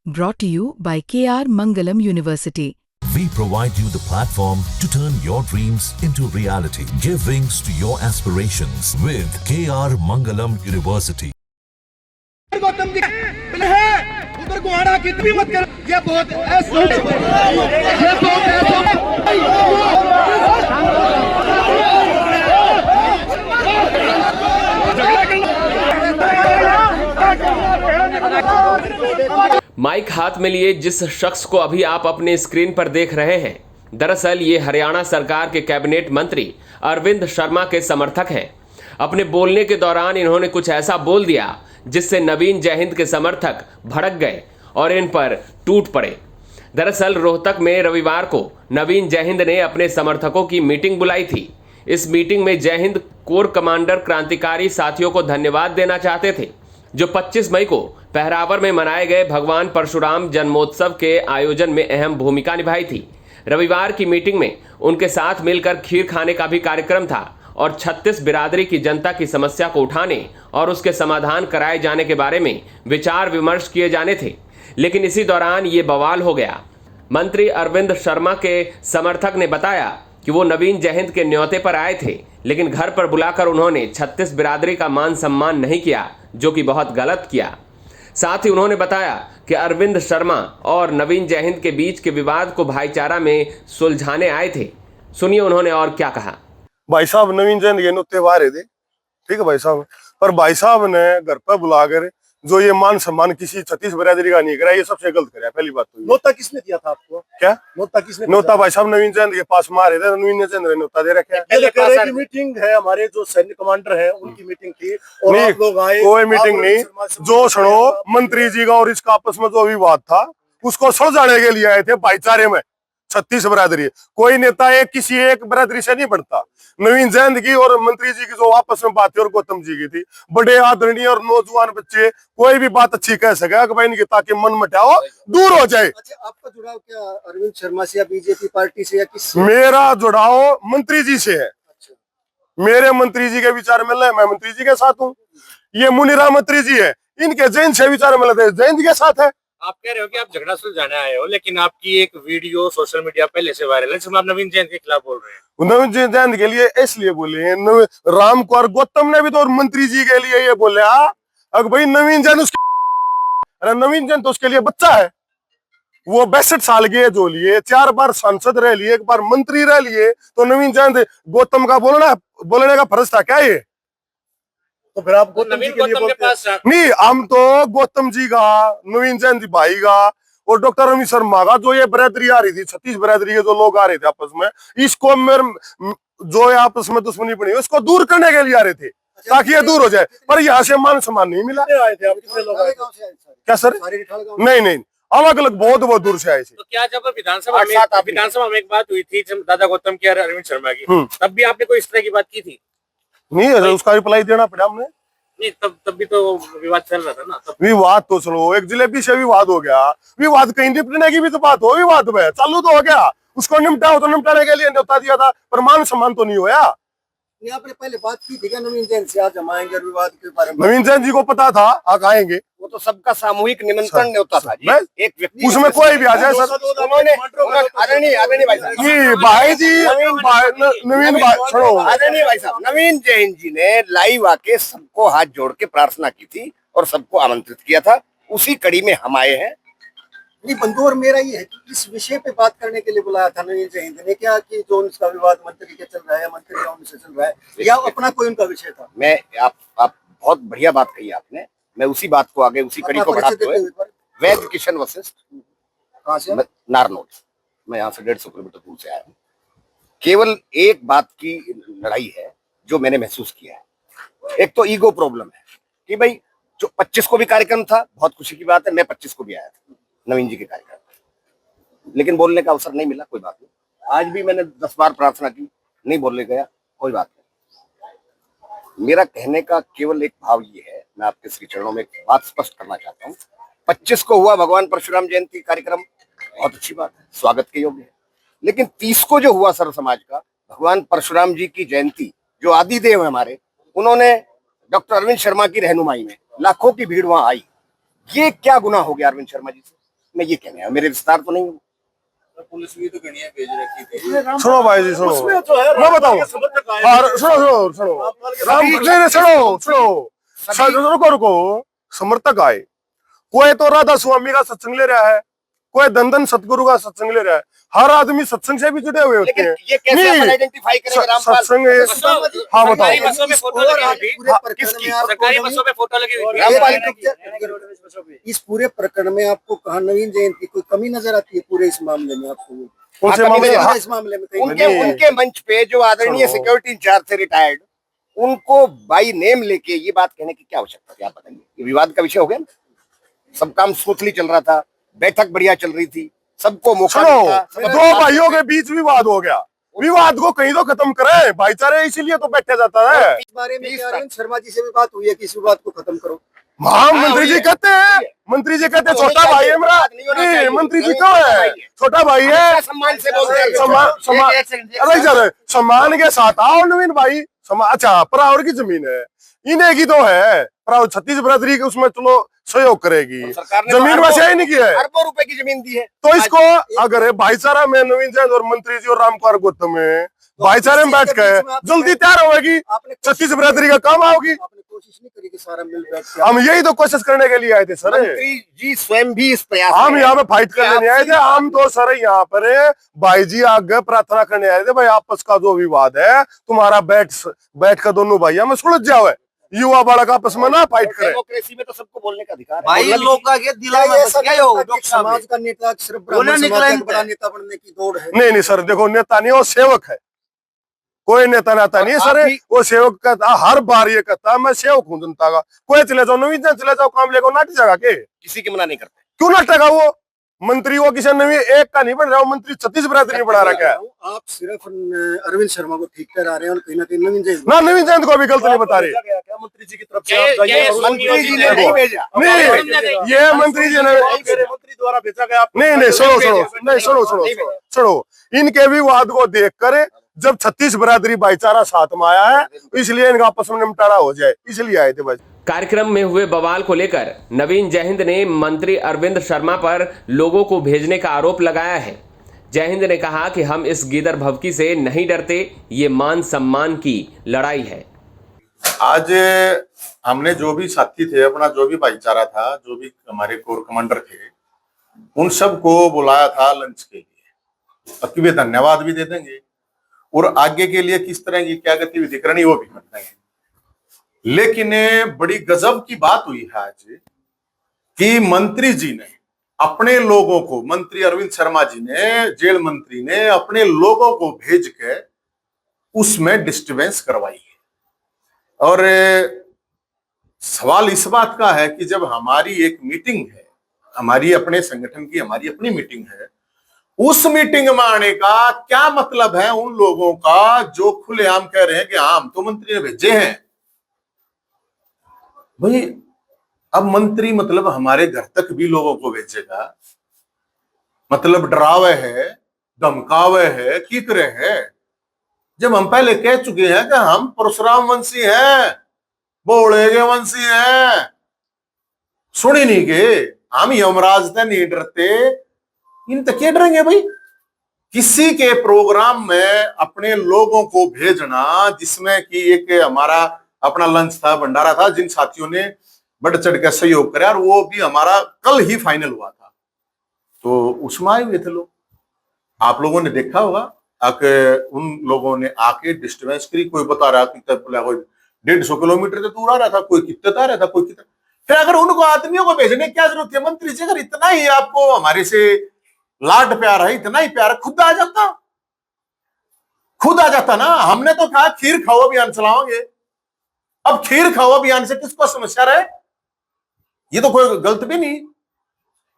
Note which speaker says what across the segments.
Speaker 1: Brought to you by KR Mangalam University.
Speaker 2: We provide you the platform to turn your dreams into reality. Give wings to your aspirations with KR Mangalam University.
Speaker 3: Gautam ji है उधर को आड़ा कितनी मत कर, ये बहुत
Speaker 4: माइक हाथ में लिए जिस शख्स को अभी आप अपने स्क्रीन पर देख रहे हैं, दरअसल ये हरियाणा सरकार के कैबिनेट मंत्री अरविंद शर्मा के समर्थक हैं। अपने बोलने के दौरान इन्होंने कुछ ऐसा बोल दिया जिससे नवीन जयहिंद के समर्थक भड़क गए और इन पर टूट पड़े। दरअसल रोहतक में रविवार को नवीन जयहिंद ने अपने समर्थकों की मीटिंग बुलाई थी। इस मीटिंग में जयहिंद कोर कमांडर क्रांतिकारी साथियों को धन्यवाद देना चाहते थे, जो 25 मई को पहरावर में मनाए गए भगवान परशुराम जन्मोत्सव के आयोजन में अहम भूमिका निभाई थी। रविवार की मीटिंग में उनके साथ मिलकर खीर खाने का भी कार्यक्रम था और 36 बिरादरी की जनता की समस्या को उठाने और उसके समाधान कराए जाने के बारे में विचार विमर्श किए जाने थे। लेकिन इसी दौरान ये बवाल हो गया। मंत्री अरविंद शर्मा के समर्थक ने बताया कि वो नवीन जयहिंद के न्योते पर आए थे, लेकिन घर पर बुलाकर उन्होंने 36 बिरादरी का मान सम्मान नहीं किया, जो कि बहुत गलत किया। साथ ही उन्होंने बताया कि अरविंद शर्मा और नवीन जयहिंद के बीच के विवाद को भाईचारा में सुलझाने आए थे। सुनिए उन्होंने और क्या कहा।
Speaker 5: भाई साहब नवीन जयंती के त्योहार है, ठीक है भाई साहब, पर भाई साहब ने घर पर बुलाकर जो ये मान सम्मान किसी 36 बिरादरी का नहीं करा, ये सबसे गलत करा। पहली बात तो
Speaker 3: नोता किसने दिया था आपको?
Speaker 5: क्या
Speaker 3: नोता किसने?
Speaker 5: नोता भाई साहब नवीन जयंती के पास मारे थे, नवीन जयंती ने नोता दे रखा
Speaker 3: है। मीटिंग है, हमारे जो सैन्य कमांडर है उनकी मीटिंग थी और
Speaker 5: नहीं,
Speaker 3: आप लोग आए।
Speaker 5: कोई मीटिंग नहीं, जो सुनो मंत्री जी का और इसका आपस में जो विवाद था उसको सुलझाने के लिए आए थे। भाईचारे में 36 बिरादरी, कोई नेता एक किसी एक बिरादरी से नहीं बनता। नवीन जयंत की और मंत्री जी की जो आपस में बात थी और गौतम जी की थी, बड़े आदरणीय और नौजवान बच्चे कोई भी बात अच्छी कह सके भाई इनकी, ताकि मन मटाओ दूर हो जाए।
Speaker 3: अच्छा, आपका जुड़ाव क्या अरविंद शर्मा से या बीजेपी पार्टी से या किस?
Speaker 5: मेरा जुड़ाव मंत्री जी से है। अच्छा। मेरे मंत्री जी के विचार मिल रहे, मैं मंत्री जी के साथ हूँ। ये मुनिराम मंत्री जी है, इनके जैन से विचार मिल रहे, जयंत के साथ है।
Speaker 6: आप कह रहे हो कि आप झगड़ा सुलझाने आए हो, लेकिन आपकी एक वीडियो सोशल मीडिया पहले से वायरल है जिसमें आप नवीन जयंत के खिलाफ बोल रहे हैं।
Speaker 5: नवीन जयंत के लिए इसलिए बोले हैं, राम कुमार गौतम ने भी तो और मंत्री जी के लिए ये बोले अगर भाई नवीन जयंत अरे नवीन जयंत तो उसके लिए बच्चा है। वो 62 साल के जो लिए 4 बार सांसद रह लिए, 1 बार मंत्री रह लिए, तो नवीन जयंत गौतम का बोलने का फर्ज था क्या ये?
Speaker 3: तो फिर आप गौतम जी के लिए बोलते हैं?
Speaker 5: नहीं, हम तो गौतम जी का, नवीन जयंत भाई का और डॉक्टर रवि शर्मा का जो ये बिरादरी आ रही थी, 36 बिरादरी के जो लोग आ रहे थे आपस में, इसको जो आपस में दुश्मनी बनी उसको दूर करने के लिए आ रहे थे, ताकि ये दूर हो जाए। पर यहाँ से मान सम्मान नहीं मिला।
Speaker 3: आए थे आप? कितने लोग आए थे?
Speaker 5: क्या सर? नहीं, अलग अलग बहुत दूर से आए थे।
Speaker 6: तो क्या जब विधानसभा में एक बात हुई थी दादा गौतम की और अरविंद शर्मा की, तब भी आपने कोई इस तरह की बात की थी?
Speaker 5: नहीं, उसका रिप्लाई देना पड़ा हमने।
Speaker 6: नहीं, तब भी तो विवाद चल रहा था ना। तब
Speaker 5: विवाद तो चलो, एक जिलेबी से विवाद हो गया, विवाद कहीं निपटने की भी तो बात हो, विवाद में चालू तो हो गया, उसको निपटाओ तो निपटाने के लिए न्योता दिया था, पर मान सम्मान तो नहीं होया।
Speaker 3: आपने पहले बात की थी क्या नवीन जयंत से आज हम आएंगे विवाद के बारे में?
Speaker 5: नवीन जयंत जी को पता था आप आएंगे,
Speaker 6: वो तो सबका सामूहिक निमंत्रण होता था जी। एक व्यक्ति
Speaker 5: उसमें कोई भी आ जाए सर।
Speaker 6: उन्होंने आदरणीय भाई साहब,
Speaker 5: भाई जी नवीन भाई छोड़ो,
Speaker 6: आदरणीय भाई साहब, नवीन जयंत जी ने लाइव आके सबको हाथ जोड़ के प्रार्थना की थी और सबको आमंत्रित किया था। उसी कड़ी में हम आए हैं।
Speaker 3: नहीं, बंदूर मेरा ये है कि इस विषय पे बात करने के लिए बुलाया था नवीन जयंत ने क्या, कि जो उनका विवाद मंत्री के चल रहा है, मंत्री उनसे चल रहा है, या अपना कोई उनका विषय था?
Speaker 6: मैं आप बहुत बढ़िया बात कही आपने। मैं उसी बात को आगे उसी कड़ी को बढ़ाते हुए, वैद्य किशन वशिष्ठ,
Speaker 3: कहाँ से?
Speaker 6: नारनौल। मैं यहाँ से 150 किलोमीटर दूर से आया हूँ। केवल एक बात की लड़ाई है जो मैंने महसूस किया है। एक तो ईगो प्रॉब्लम है कि भाई जो 25 को भी कार्यक्रम था, बहुत खुशी की बात है, मैं 25 को भी आया था नवीन जी के कार्यक्रम, लेकिन बोलने का अवसर नहीं मिला। कोई बात नहीं, आज भी मैंने 10 बार प्रार्थना की, नहीं बोलने गया, कोई बात नहीं। मेरा कहने का केवल एक भाव ये है, मैं आपके श्री चरणों में एक बात स्पष्ट करना चाहता हूँ। 25 को हुआ भगवान परशुराम जयंती कार्यक्रम, बहुत अच्छी बात है, स्वागत के योग्य है। लेकिन 30 को जो हुआ सर्व समाज का भगवान परशुराम जी की जयंती, जो आदिदेव है हमारे, उन्होंने डॉक्टर अरविंद शर्मा की रहनुमाई में लाखों की भीड़ वहां आई। ये क्या गुनाह हो गया अरविंद शर्मा जी से? मैं ये कहने आया, मेरे विस्तार तो नहीं हूँ।
Speaker 7: पुलिस भी तो गणिया भेज रखी थी।
Speaker 5: सुनो भाई जी, सुनो,
Speaker 3: उसमें जो है
Speaker 5: मैं बताऊं,
Speaker 3: समर्थक आए
Speaker 5: हाँ, सुनो, रुको, समर्थक आए, कोई तो राधा स्वामी का सत्संग ले रहा है, कोई दंदन सतगुरु का सत्संग ले रहा है, हर आदमी सत्संग से भी जुड़े हुए होते
Speaker 6: लेकिन
Speaker 5: हैं।
Speaker 6: ये कैसे अपन आइडेंटिफाई करेंगे रामपाल?
Speaker 5: सत्संग, हाँ बताओ,
Speaker 7: सरकारी बसों में फोटो लगी हुई थी।
Speaker 3: पूरे प्रकरण
Speaker 6: किसकी?
Speaker 3: में आपको
Speaker 7: सरकारी
Speaker 3: नवीन-
Speaker 7: बसों में फोटो लगी हुई थी।
Speaker 3: रामपाल, इस पूरे प्रकरण में आपको कहा नवीन जयंत की कोई कमी नजर आती है पूरे इस मामले में आपको?
Speaker 5: कौन से
Speaker 6: हाँ,
Speaker 5: मामले?
Speaker 6: कभी
Speaker 3: इस मामले में कहीं
Speaker 6: उनके
Speaker 5: नहीं।
Speaker 6: उनके मंच पे जो आदरणीय
Speaker 5: सुनो।
Speaker 6: सिक्योरिटी इंचार्ज थे रिटायर्ड, उनको बाई नेम लेके ये बात कहने की क्या आवश्यकता थी? आप बताइए। ये विवाद का विषय हो गया ना, सब काम स्मूथली चल रहा था, बैठक बढ़िया चल रही थी, सबको मौका
Speaker 5: सुनो,
Speaker 6: मिला,
Speaker 5: दो भाइयों के बीच विवाद हो गया, विवाद को कहीं तो खत्म करे, भाईचारे इसीलिए तो बैठे जाता है।
Speaker 3: इस बारे में क्या अरविंद शर्मा जी से भी बात हुई है कि इस विवाद को खत्म करो?
Speaker 5: हाँ, मंत्री जी कहते हैं, मंत्री जी कहते हैं छोटा भाई है मेरा, नहीं मंत्री जी क्यों है, छोटा भाई है,
Speaker 6: सम्मान से बोलते हैं।
Speaker 5: सम्मान, अरे सर, सम्मान के साथ आओ नवीन भाई, अच्छा परावर की जमीन है, इन्हें की तो है, परावर 36 बरादरी के, उसमें चलो सहयोग करेगी,
Speaker 6: सरकार ने
Speaker 5: जमीन वैसे ही नहीं की है,
Speaker 6: अरबों रुपए की जमीन दी है।
Speaker 5: तो इसको अगर भाईचारा में नवीन जैन और मंत्री जी और रामकुमार गौतम में भाईचारे में बैठ के जल्दी तैयार होगी,
Speaker 3: आपने
Speaker 5: 36 बरादरी का काम आओगी।
Speaker 3: आपने कोशिश नहीं करी कि सारा मिल बैठ के
Speaker 5: हम यही तो कोशिश करने के लिए आए थे सर,
Speaker 6: मंत्री जी स्वयं भी इस प्रयास
Speaker 5: हम
Speaker 6: में
Speaker 5: यहाँ पे फाइट करने नहीं आए थे, हम तो सर यहाँ पर भाई जी आगे प्रार्थना करने आए थे, भाई आपस का जो विवाद है तुम्हारा बैठ कर दोनों भाइयों में सुलझ जाओ, युवा बालक आपस में ना फाइट करे।
Speaker 6: डेमोक्रेसी में तो सबको बोलने का अधिकार है।
Speaker 7: भाई
Speaker 6: बोलना भी
Speaker 7: लोग का ये दिला
Speaker 3: क्या
Speaker 7: में
Speaker 3: ये
Speaker 7: बस
Speaker 3: ऐसा
Speaker 7: गया
Speaker 3: नहीं
Speaker 7: हो
Speaker 3: लगता कि
Speaker 7: डॉक्टर साहब
Speaker 3: समाज का नेता सिर्फ
Speaker 7: बोले
Speaker 3: ब्राह्मण
Speaker 7: निकला
Speaker 3: समाज का
Speaker 7: इनका।
Speaker 3: बड़ा नेता बनने की दौड़ है?
Speaker 5: नहीं सर, देखो नेता नहीं, वो सेवक है, कोई नेता नाता नहीं है
Speaker 6: आप
Speaker 5: सर,
Speaker 6: भी-
Speaker 5: वो सेवक कहता, हर बार ये कहता मैं सेवक हूँ जनता का, कोई चले जाओ नवीन जैन चले जाओ काम लेकर नाटी जाएगा के,
Speaker 6: किसी की मना नहीं करते।
Speaker 5: क्यों नाटेगा वो? मंत्री वो किसी नवी एक का नहीं बन रहा, मंत्री 36 बरादरी बढ़ा रखा है
Speaker 3: आप सिर्फ अरविंद शर्मा को ठीक करा रहे हैं और कहीं ना कहीं नवीन जयंत
Speaker 5: ना, नवीन जयंत को भी गलत नहीं बता रही,
Speaker 7: मंत्री जी की तरफ से आप जाइए और
Speaker 6: मंत्री जी ने नहीं भेजा।
Speaker 5: नहीं ये मंत्री जी ने,
Speaker 7: मंत्री द्वारा भेजा गया।
Speaker 5: नहीं सुनो, इनके विवाद को देखकर जब 36 बरादरी भाईचारा साथ में आया है, इसलिए इनका आपस में निपटारा हो जाए, इसलिए आए थे बस।
Speaker 4: कार्यक्रम में हुए बवाल को लेकर नवीन जयहिंद ने मंत्री अरविंद शर्मा पर लोगों को भेजने का आरोप लगाया है। जयहिंद ने कहा कि हम इस गीदड़ भभकी से नहीं डरते, ये मान सम्मान की लड़ाई है।
Speaker 8: आज हमने जो भी साथी थे, अपना जो भी भाईचारा था, जो भी हमारे कोर कमांडर थे, उन सबको बुलाया था लंच के लिए, अब वे धन्यवाद भी दे देंगे और आगे के लिए किस तरह की क्या गतिविधि करनी वो भी कर देंगे। लेकिन बड़ी गजब की बात हुई है आज कि मंत्री जी ने अपने लोगों को, मंत्री अरविंद शर्मा जी ने, जेल मंत्री ने अपने लोगों को भेज के उसमें डिस्टर्बेंस करवाई है। और सवाल इस बात का है कि जब हमारी एक मीटिंग है, हमारी अपने संगठन की हमारी अपनी मीटिंग है, उस मीटिंग में आने का क्या मतलब है उन लोगों का जो खुलेआम कह रहे हैं कि हाँ हम तो मंत्री ने भेजे हैं। भाई अब मंत्री मतलब हमारे घर तक भी लोगों को भेजेगा, मतलब डरावे है, धमकावे है, की करे है, जब हम पहले कह चुके हैं कि हम परशुराम वंशी हैं, बोले के वंशी हैं, सुनी नहीं के हम यमराज से नहीं डरते, इन तक क्या डरेंगे भाई? किसी के प्रोग्राम में अपने लोगों को भेजना, जिसमें कि एक हमारा अपना लंच था, भंडारा था, जिन साथियों ने बढ़ चढ़ के सहयोग कराया, और वो भी हमारा कल ही फाइनल हुआ था, तो उसमें आए हुए थे लोग। आप लोगों ने देखा होगा आके उन लोगों ने आके डिस्टर्बेंस करी, कोई बता रहा कि 150 किलोमीटर से दूर आ रहा था, कोई कितना आ रहा था, कोई कितना। फिर अगर उनको आदमियों को भेजने की क्या जरूरत है? मंत्री जी अगर इतना ही आपको हमारे से लाड प्यार है, इतना ही प्यार, खुद आ जाता, खुद आ जाता ना। हमने तो कहा खीर खाओ अभियान चलाओगे, अब खीर खाओ अभियान से किसको समस्या रहे? ये तो कोई गलत भी नहीं।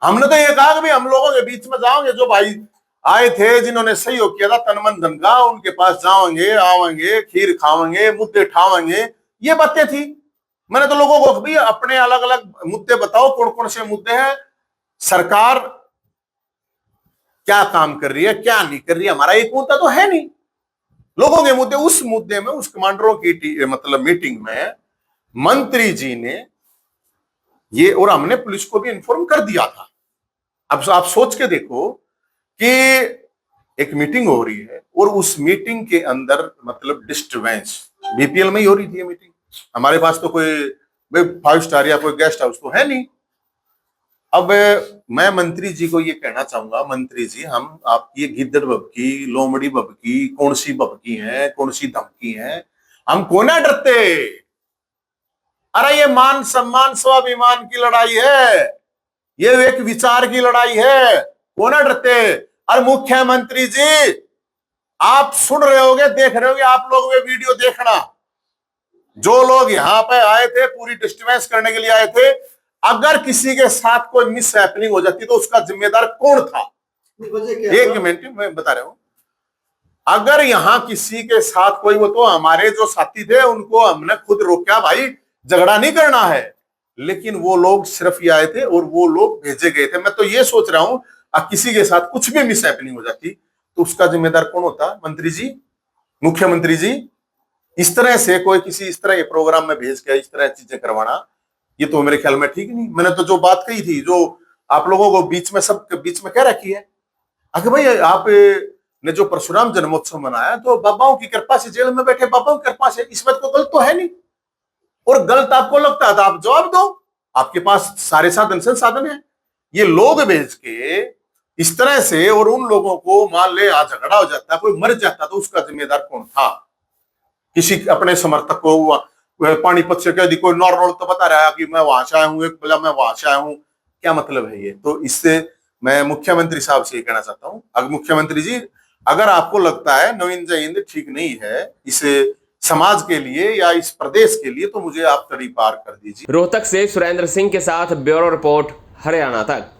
Speaker 8: हमने तो ये कहा कि भाई हम लोगों के बीच में जाओगे, जो भाई आए थे जिन्होंने सहयोग किया था तन मन धन का, उनके पास जाओगे, आवेंगे, खीर खावेंगे, मुद्दे उठावेंगे, ये बातें थी। मैंने तो लोगों को भी अपने अलग अलग मुद्दे बताओ, कौन कौन से मुद्दे हैं, सरकार क्या काम कर रही है, क्या नहीं कर रही है, हमारा एक मुद्दा तो है नहीं, लोगों के मुद्दे। उस मुद्दे में, उस कमांडरों की मतलब मीटिंग में मंत्री जी ने ये, और हमने पुलिस को भी इन्फॉर्म कर दिया था, अब आप सोच के देखो कि एक मीटिंग हो रही है और उस मीटिंग के अंदर मतलब डिस्टर्बेंस बीपीएल में ही हो रही थी ये मीटिंग। हमारे पास तो कोई 5 स्टार या कोई गेस्ट हाउस तो है नहीं। अब मैं मंत्री जी को ये कहना चाहूंगा, मंत्री जी हम आप ये गिद्दड़ बबकी, लोमड़ी बबकी, कौन सी बबकी है, कौन सी धमकी है, हम को ना डरते। अरे ये मान सम्मान स्वाभिमान की लड़ाई है, ये एक विचार की लड़ाई है, को ना डरते। और मुख्यमंत्री जी आप सुन रहे होगे, देख रहे होगे, आप लोग वे वीडियो देखना, जो लोग यहां पे आए थे पूरी डिस्टर्बेंस करने के लिए आए थे, अगर किसी के साथ कोई मिस हैपनिंग हो जाती तो उसका जिम्मेदार कौन था? एक मिनट मैं बता रहा हूं। अगर यहां किसी के साथ कोई, वो तो हमारे जो साथी थे उनको हमने खुद रोका, भाई झगड़ा नहीं करना है, लेकिन वो लोग सिर्फ ये आए थे और वो लोग भेजे गए थे। मैं तो ये सोच रहा हूं किसी के साथ कुछ भी मिस हैपनिंग हो जाती तो उसका जिम्मेदार कौन होता? मंत्री जी, मुख्यमंत्री जी। इस तरह से कोई किसी इस तरह के प्रोग्राम में भेज के इस तरह चीजें करवाना, ये तो मेरे ख्याल में ठीक नहीं। मैंने तो जो बात कही थी, जो आप लोगों को बीच में सब बीच में कह रखी है, अगर भाई आप ने जो परशुराम जन्मोत्सव मनाया तो बाबाओं की कृपा से, जेल में बैठे बाबाओं की कृपा से, इसमें तो गलत तो है नहीं। और गलत आपको लगता है तो आप जवाब दो, आपके पास सारे साधन संसाधन है। ये लोग भेज के इस तरह से, और उन लोगों को मान ले आज झगड़ा हो जाता, कोई मर जाता तो उसका जिम्मेदार कौन था? किसी अपने समर्थक को पानीपत से कह दी, कोई नॉर्मल तो बता रहा है कि मैं वहां से आया हूं, एक बोला मैं वहां से आया हूं, क्या मतलब है ये? तो इससे मैं मुख्यमंत्री साहब से ये कहना चाहता हूं, अगर मुख्यमंत्री जी अगर आपको लगता है नवीन जय हिंद ठीक नहीं है इस समाज के लिए या इस प्रदेश के लिए, तो मुझे आप तड़ी पार कर दीजिए।
Speaker 4: रोहतक से सुरेंद्र सिंह के साथ ब्यूरो रिपोर्ट, हरियाणा तक।